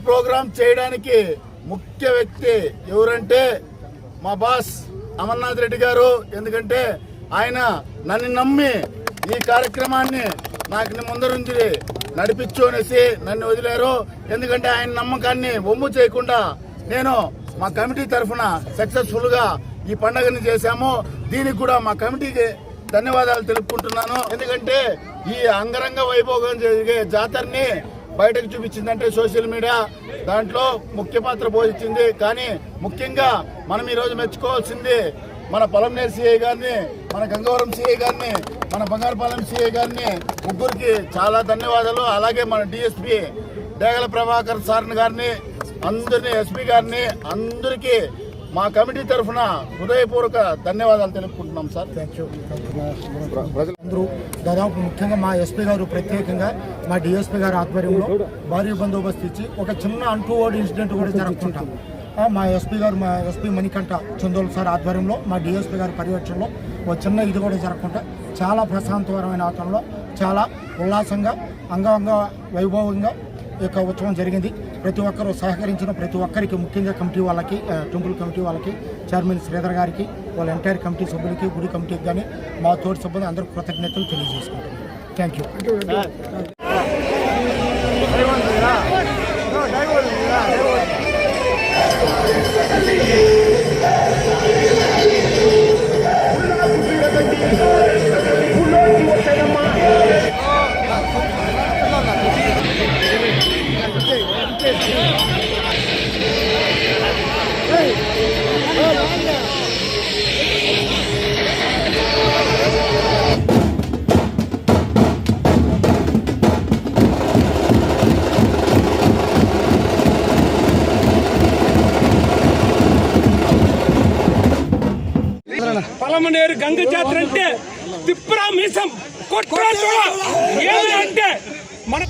Programme చేయడానికి ముఖ్య వ్యక్తి ఎవరంటే మా బాస్ అమర్నాథ్ రెడ్డి గారు. ఎందుకంటే ఆయన నన్ను నమ్మి ఈ కార్యక్రమాన్ని నాకు ముందరుంచి నడిపించు అనేసి నన్ను వదిలేరు. ఎందుకంటే ఆయన నమ్మకాన్ని ఒమ్ము చేయకుండా నేను మా కమిటీ తరఫున సక్సెస్ఫుల్గా ఈ పండుగని చేశాము. దీనికి కూడా మా కమిటీకి ధన్యవాదాలు తెలుపుకుంటున్నాను. ఎందుకంటే ఈ అంగరంగ వైభోగం జరిగే జాతరని బయటకు చూపించిందంటే సోషల్ మీడియా దాంట్లో ముఖ్య పాత్ర పోషించింది. కానీ ముఖ్యంగా మనం ఈరోజు మెచ్చుకోవాల్సింది మన పొలంనేరు సిఐ గారిని, మన గంగవరం సిఐ గారిని, మన బంగారుపాలెం సిఐ గారిని, ముగ్గురికి చాలా ధన్యవాదాలు. అలాగే మన డిఎస్పీ డేగల ప్రభాకర్ సార్ గారిని, అందరినీ, ఎస్పీ గారిని, అందరికీ మా కమిటీ తరఫున హృదయపూర్వక ధన్యవాదాలు తెలుపుకుంటున్నాం సార్. Thank you. అందరూ దాదాపు ముఖ్యంగా మా ఎస్పీ గారు ప్రత్యేకంగా మా డిఎస్పీ గారి ఆధ్వర్యంలో భారీ బందోబస్తు ఇచ్చి ఒక చిన్న అన్‌టువర్డ్ ఇన్సిడెంట్ కూడా జరుగుతుంటాం. మా ఎస్పీ గారు, మా ఎస్పీ మణికంఠ చందోల్ సార్ ఆధ్వర్యంలో మా డిఎస్పీ గారి పర్యవేక్షణలో ఒక చిన్న ఇది కూడా జరగకుండా చాలా ప్రశాంతకరమైన వాతావరణంలో చాలా ఉల్లాసంగా అంగంగ వైభవంగా ఈ యొక్క ఉత్సవం జరిగింది. ప్రతి ఒక్కరూ సహకరించిన ప్రతి ఒక్కరికి, ముఖ్యంగా కమిటీ వాళ్ళకి, టెంపుల్ కమిటీ వాళ్ళకి, చైర్మన్ శ్రీధర్ గారికి, వాళ్ళ ఎంటైర్ కమిటీ సభ్యులకి, గుడి కమిటీకి కానీ మా తోటి సభ్యులు అందరూ కృతజ్ఞతలు తెలియజేసుకుంటున్నాం. Thank you. పలమనేరు గంగ జాతర అంటే తిప్రా మీసం కొట్రా అంటే మన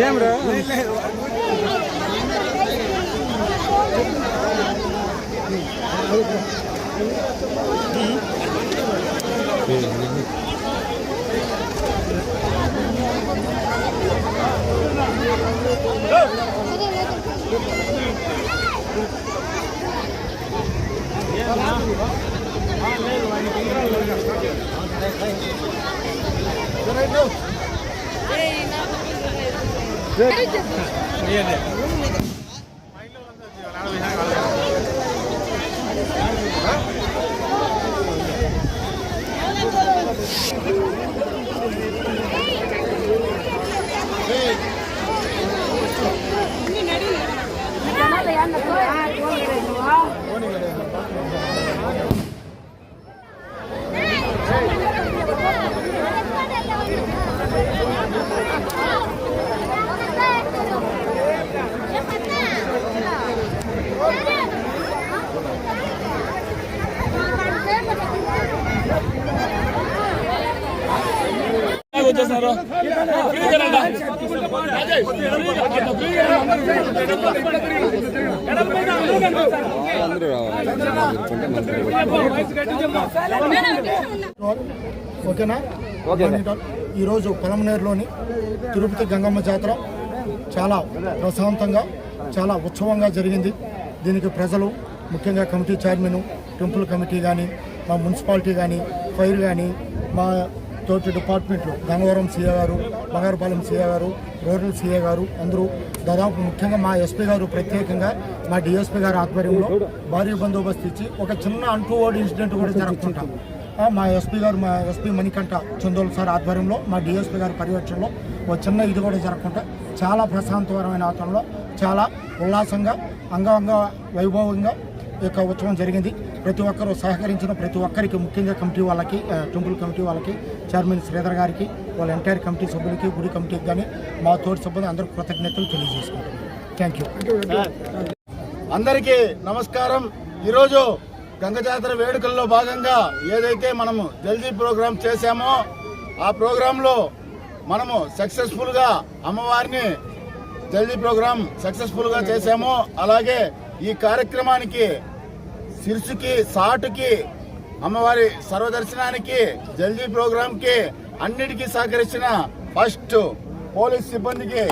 ఏమ్రా చేస్తున్నారు ఓకేనా? ఈరోజు పొలంనేరులోని తిరుపతి గంగమ్మ జాతర చాలా ప్రశాంతంగా చాలా ఉత్సవంగా జరిగింది. దీనికి ప్రజలు ముఖ్యంగా కమిటీ చైర్మన్, టెంపుల్ కమిటీ కానీ, మా మున్సిపాలిటీ కానీ, ఫైర్ కానీ, మా తోటి డిపార్ట్మెంట్లు గంగవరం సీఏ గారు, బంగారుపాలెం సీఏ గారు, రూరల్ సీఏ గారు అందరూ దాదాపు ముఖ్యంగా మా ఎస్పీ గారు ప్రత్యేకంగా మా డిఎస్పీ గారి ఆధ్వర్యంలో భారీ బందోబస్తు ఇచ్చి ఒక చిన్న అన్‌టూవర్డ్ ఇన్సిడెంట్ కూడా జరుగుతుంటాం. మా ఎస్పీ గారు, మా ఎస్పీ మణికంఠ చందోల్ సార్ ఆధ్వర్యంలో, మా డిఎస్పీ గారి పర్యవేక్షణలో ఒక చిన్న ఇది కూడా జరగకుండా చాలా ప్రశాంతకరమైన వాతావరణంలో చాలా ఉల్లాసంగా అంగంగ వైభవంగా ఈ యొక్క ఉత్సవం జరిగింది. ప్రతి ఒక్కరూ సహకరించిన ప్రతి ఒక్కరికి, ముఖ్యంగా కమిటీ వాళ్ళకి, టెంపుల్ కమిటీ వాళ్ళకి, చైర్మన్ శ్రీధర్ గారికి, వాళ్ళ ఎంటైర్ కమిటీ సభ్యులకి, గుడి కమిటీకి కానీ, మా తోటి సభ్యులు అందరూ కృతజ్ఞతలు తెలియజేసుకుంటాం. Thank you. అందరికీ నమస్కారం. ఈరోజు గంగ జాతర వేడుకల్లో భాగంగా ఏదైతే మనము జల్దీ ప్రోగ్రాం చేశామో ఆ ప్రోగ్రాంలో మనము సక్సెస్ఫుల్గా అమ్మవారిని జల్దీ ప్రోగ్రాం సక్సెస్ఫుల్గా చేశాము. అలాగే ఈ కార్యక్రమానికి శిర్సుకి, సాటుకి, అమ్మవారి సర్వదర్శనానికి, జల్దీ ప్రోగ్రాంకి అన్నిటికీ సహకరించిన ఫస్ట్ పోలీస్ సిబ్బందికి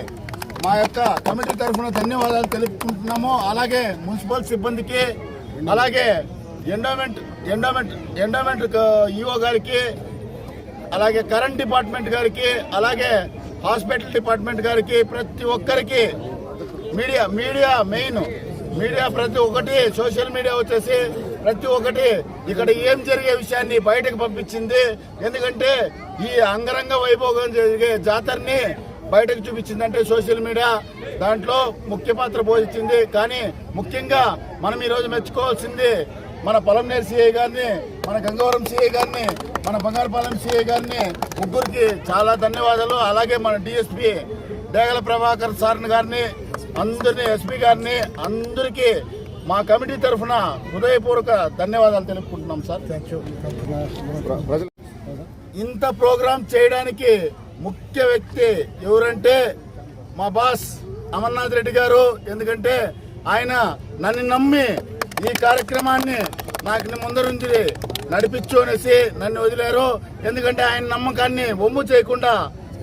మా యొక్క కమిటీ తరఫున ధన్యవాదాలు తెలుపుకుంటున్నాము. అలాగే మున్సిపల్ సిబ్బందికి, అలాగే ఎండోమెంట్ ఈఓ గారికి, అలాగే కరెంట్ డిపార్ట్మెంట్ గారికి, అలాగే హాస్పిటల్ డిపార్ట్మెంట్ గారికి, ప్రతి ఒక్కరికి, మీడియా ప్రతి ఒక్కటి, సోషల్ మీడియా వచ్చేసి ప్రతి ఒక్కటి ఇక్కడ ఏం జరిగే విషయాన్ని బయటకు పంపించింది. ఎందుకంటే ఈ అంగరంగ వైభోగం జరిగే జాతరని బయటకు చూపించిందంటే సోషల్ మీడియా దాంట్లో ముఖ్య పాత్ర పోషించింది. కానీ ముఖ్యంగా మనం ఈరోజు మెచ్చుకోవాల్సింది మన పొలంనేరు సిఐ గారిని, మన గంగవరం సిఐ గారిని, మన బంగారుపాలెం సిఐ గారిని, ముగ్గురికి చాలా ధన్యవాదాలు. అలాగే మన డిఎస్పీ డేగల ప్రభాకర్ సార్ గారిని, అందరినీ, ఎస్పీ గారిని, అందరికీ మా కమిటీ తరఫున హృదయపూర్వక ధన్యవాదాలు తెలుపుకుంటున్నాం సార్. Thank you. ఇంత ప్రోగ్రాం చేయడానికి ముఖ్య వ్యక్తి ఎవరంటే మా బాస్ అమర్నాథ్ రెడ్డి గారు. ఎందుకంటే ఆయన నన్ను నమ్మి ఈ కార్యక్రమాన్ని నాకు ముందరుంచి నడిపించు అనేసి నన్ను వదిలేరు. ఎందుకంటే ఆయన నమ్మకాన్ని ఒమ్ము చేయకుండా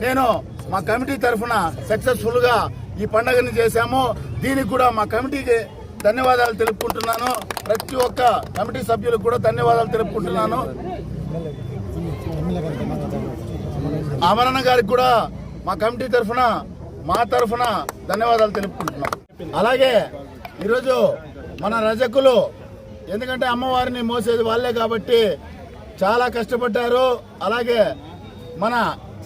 నేను మా కమిటీ తరఫున సక్సెస్ఫుల్గా ఈ పండుగని చేశాము. దీనికి కూడా మా కమిటీకి ధన్యవాదాలు తెలుపుకుంటున్నాను. ప్రతి ఒక్క కమిటీ సభ్యులకు కూడా ధన్యవాదాలు తెలుపుకుంటున్నాను. అమరణ గారికి కూడా మా కమిటీ తరఫున, మా తరఫున ధన్యవాదాలు తెలుపుకుంటున్నాం. అలాగే ఈరోజు మన రజకులు, ఎందుకంటే అమ్మవారిని మోసేది వాళ్ళే కాబట్టి చాలా కష్టపడ్డారు. అలాగే మన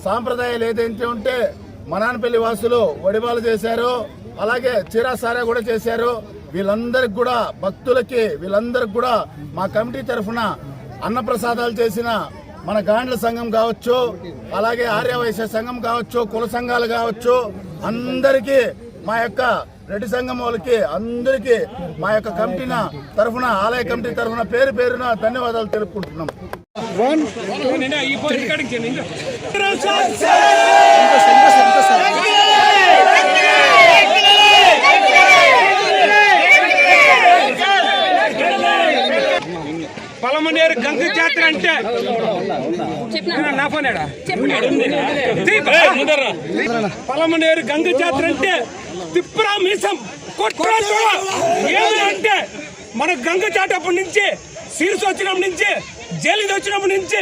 సాంప్రదాయాలు ఏదైతే ఉంటే మనానపల్లి వాసులు వడిబాలు చేశారు, అలాగే చీరాసారా కూడా చేశారు. వీళ్ళందరికి కూడా, భక్తులకి వీళ్ళందరికి కూడా మా కమిటీ తరఫున అన్నప్రసాదాలు చేసిన మన గాండ్ల సంఘం కావచ్చు, అలాగే ఆర్యవైశ్య సంఘం కావచ్చు, కుల సంఘాలు కావచ్చు, అందరికీ మా యొక్క రెడ్డి సంఘం వాళ్ళకి అందరికీ మా యొక్క కమిటీ తరఫున, ఆలయ కమిటీ తరఫున పేరు పేరున ధన్యవాదాలు తెలుపుకుంటున్నాం. పొలమనేరు గంగ జాతర అంటే పొలమనేరు గంగ జాతర అంటే తిప్పురా మీసం అంటే మన గంగ చాటప్పటి నుంచి, సీర్స్ వచ్చినప్పటి నుంచి, జైలు వచ్చినప్పటి నుంచి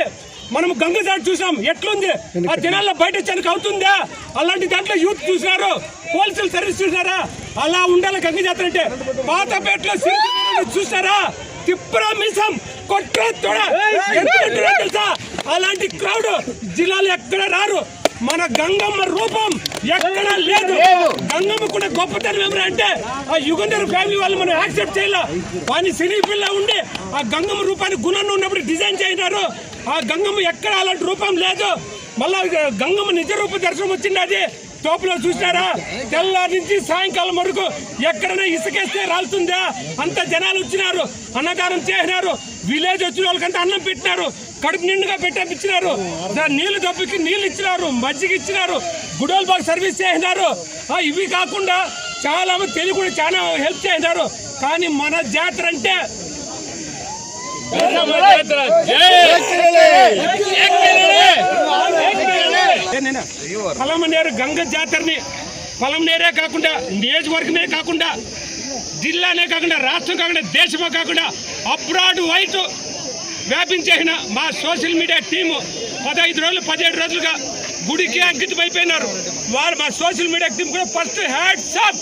మనం గంగ జాట చూసాం. ఎట్లుంది ఆ జనాల్లో బయట వచ్చానికి అవుతుందా? అలాంటి దాంట్లో యూత్ చూసినారు, పోలీసులు సర్వీస్ చూసినారా? అలా ఉండాలి గంగ జాతర అంటే. పాతపేటలో చూసారా? తిప్పురా మీసం కొట్రా తెలుసా? అలాంటి క్రౌడ్ జిల్లాలో ఎక్కడ రారు. మన గంగమ్మ రూపం ఎక్కడ లేదు. గంగమ్మ కూడా గొప్పతనం ఏమంటే ఆ యుగంధర్ ఫ్యామిలీ వాళ్ళు మనం యాక్సెప్ట్ చేయాల. వాని సినీ పిల్ల ఉండి ఆ గంగమ్మ రూపాన్ని గుణంలో ఉన్నప్పుడు డిజైన్ చేసినారు. ఆ గంగమ్మ ఎక్కడ అలాంటి రూపం లేదు. మళ్ళా గంగమ్మ నిజ రూప దర్శనం వచ్చింది. అది తోపులో చూసినారా? తెల్లారి నుంచి సాయంకాలం వరకు ఎక్కడైనా ఇసుకేస్తే రాలుతుందా? అంత జనాలు వచ్చినారు, అన్నదానం చేసినారు, విలేజ్ వచ్చిన వాళ్ళకంతా అన్నం పెట్టినారు. కడుపు నిండుగా పెట్టించినారు. నీళ్లు దప్పికి నీళ్ళు ఇచ్చినారు, మజ్జిగ ఇచ్చినారు, గుడోల్ బాగ్ సర్వీస్ చేసినారు. ఇవి కాకుండా చాలా మంది తెలివి కూడా చాలా హెల్ప్ చేసినారు. కానీ మన జాతర అంటే పలమనేరు గంగ జాతరని పలమనేరే కాకుండా, నియోజకవర్గమే కాకుండా, జిల్లానే కాకుండా, రాష్ట్రం కాకుండా, దేశమే కాకుండా అబ్రాడ్ వైట్ వ్యాపించేసిన మా సోషల్ మీడియా టీము 15 రోజులు 17 రోజులుగా గుడికి అంకితం అయిపోయినారు. వారు మా సోషల్ మీడియా టీం కూడా ఫస్ట్ హ్యాట్స్ ఆఫ్.